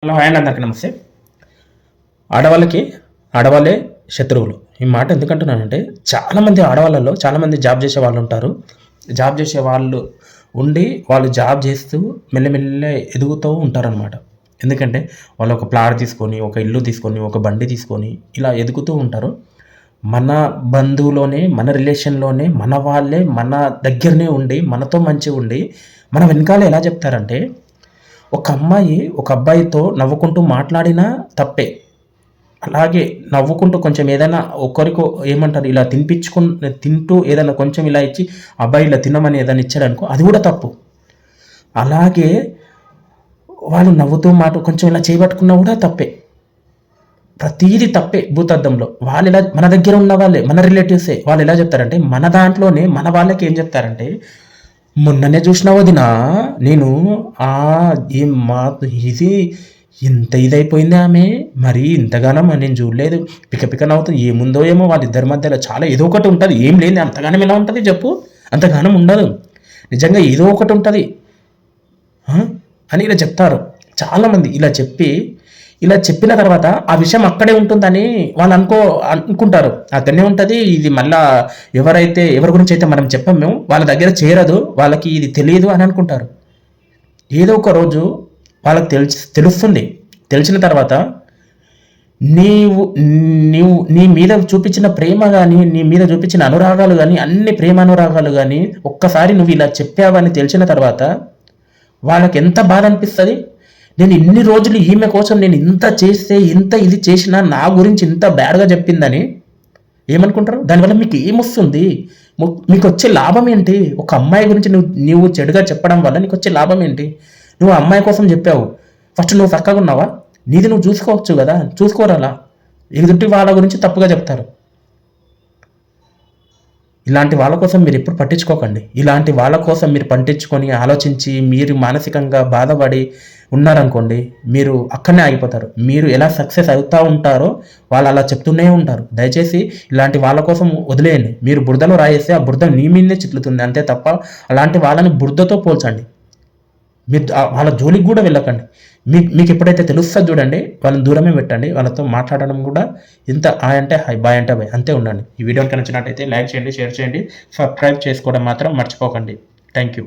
Hello hi అండి, అందరికీ నమస్తే. ఆడవాళ్ళకి ఆడవాళ్ళే శత్రువులు. ఈ మాట ఎందుకంటున్నానంటే, చాలామంది ఆడవాళ్ళలో చాలామంది జాబ్ చేసే వాళ్ళు ఉంటారు. జాబ్ చేసే వాళ్ళు ఉండి వాళ్ళు జాబ్ చేస్తూ మెల్లమెల్ల ఎదుగుతూ ఉంటారనమాట. ఎందుకంటే వాళ్ళు ఒక ప్లాట్ తీసుకొని, ఒక ఇల్లు తీసుకొని, ఒక బండి తీసుకొని ఇలా ఎదుగుతూ ఉంటారు. మన బంధువులోనే, మన రిలేషన్లోనే, మన వాళ్ళే మన దగ్గరనే ఉండి మనతో మంచిగా ఉండి మన వెనకాల ఎలా చెప్తారంటే, ఒక అమ్మాయి ఒక అబ్బాయితో నవ్వుకుంటూ మాట్లాడినా తప్పే. అలాగే నవ్వుకుంటూ కొంచెం ఏదైనా ఒకరికో ఏమంటారు ఇలా తింటూ ఏదైనా కొంచెం ఇలా ఇచ్చి అబ్బాయి ఇలా తినమని ఏదైనా ఇచ్చాడనుకో అది కూడా తప్పు. అలాగే వాళ్ళు నవ్వుతూ కొంచెం ఇలా చేయబట్టుకున్నా కూడా తప్పే. ప్రతీది తప్పే భూతద్దంలో. వాళ్ళు ఇలా మన దగ్గర ఉన్న వాళ్ళే, మన రిలేటివ్సే వాళ్ళు ఎలా చెప్తారంటే, మన దాంట్లోనే మన వాళ్ళకి ఏం చెప్తారంటే, మొన్ననే చూసినా వదినా నేను ఆ ఏం మా ఇది ఇంత ఇదైపోయింది ఆమె, మరి ఇంతగానం నేను చూడలేదు, పిక పిక నవ్వుతుంది, ఏముందో ఏమో వాళ్ళిద్దరి మధ్యలో చాలా ఏదో ఒకటి ఉంటుంది, ఏం లేదు అంతగానం ఎలా ఉంటుంది చెప్పు, అంతగానం ఉండదు, నిజంగా ఏదో ఒకటి ఉంటుంది అని ఇలా చెప్తారు చాలామంది. ఇలా చెప్పిన తర్వాత ఆ విషయం అక్కడే ఉంటుందని వాళ్ళు అనుకుంటారు, అక్కడనే ఉంటుంది ఇది. మళ్ళా ఎవరి గురించి అయితే మనం చెప్పాం మేము వాళ్ళ దగ్గర చేరదు, వాళ్ళకి ఇది తెలియదు అని అనుకుంటారు. ఏదో ఒక రోజు వాళ్ళకి తెలుస్తుంది. తెలిసిన తర్వాత నీవు నీవు నీ మీద చూపించిన ప్రేమ కానీ, నీ మీద చూపించిన అనురాగాలు కానీ, అన్ని ప్రేమ అనురాగాలు కానీ ఒక్కసారి నువ్వు ఇలా చెప్పావని తెలిసిన తర్వాత వాళ్ళకి ఎంత బాధ అనిపిస్తుంది. నేను ఇన్ని రోజులు ఈమె కోసం నేను ఇంత చేస్తే, ఇంత ఇది చేసినా నా గురించి ఇంత బ్యాడ్గా చెప్పిందని ఏమనుకుంటారు? దానివల్ల మీకు ఏమొస్తుంది? మీకు వచ్చే లాభం ఏంటి? ఒక అమ్మాయి గురించి నువ్వు చెడుగా చెప్పడం వల్ల నీకు వచ్చే లాభం ఏంటి? నువ్వు అమ్మాయి కోసం చెప్పావు, ఫస్ట్ నువ్వు చక్కగా ఉన్నావా? నీది నువ్వు చూసుకోవచ్చు కదా, చూసుకోరాలా? ఎదుటి వాళ్ళ గురించి తప్పుగా చెప్తారు. ఇలాంటి వాళ్ళ కోసం మీరు ఎప్పుడు పట్టించుకోకండి. ఇలాంటి వాళ్ళ కోసం మీరు పట్టించుకొని ఆలోచించి మీరు మానసికంగా బాధపడి ఉన్నారనుకోండి, మీరు అక్కడనే ఆగిపోతారు. మీరు ఎలా సక్సెస్ అవుతూ ఉంటారో వాళ్ళు అలా చెప్తూనే ఉంటారు. దయచేసి ఇలాంటి వాళ్ళ కోసం వదిలేయండి. మీరు బురదలో రాయేస్తే ఆ బురద మీ మీదే చిట్లుతుంది అంతే తప్ప అలాంటి వాళ్ళని బురదతో పోల్చండి. మీరు వాళ్ళ జోలికి కూడా వెళ్ళకండి. మీకు ఎప్పుడైతే తెలుస్తుందో చూడండి, వాళ్ళని దూరమే పెట్టండి. వాళ్ళతో మాట్లాడడం కూడా ఇంత హాయ్ అంటే హాయ్, బాయ్ అంటే బాయ్, అంతే ఉండండి. ఈ వీడియో కనుక నచ్చినట్టయితే లైక్ చేయండి, షేర్ చేయండి, సబ్స్క్రైబ్ చేసుకోవడం మాత్రం మర్చిపోకండి. Thank you.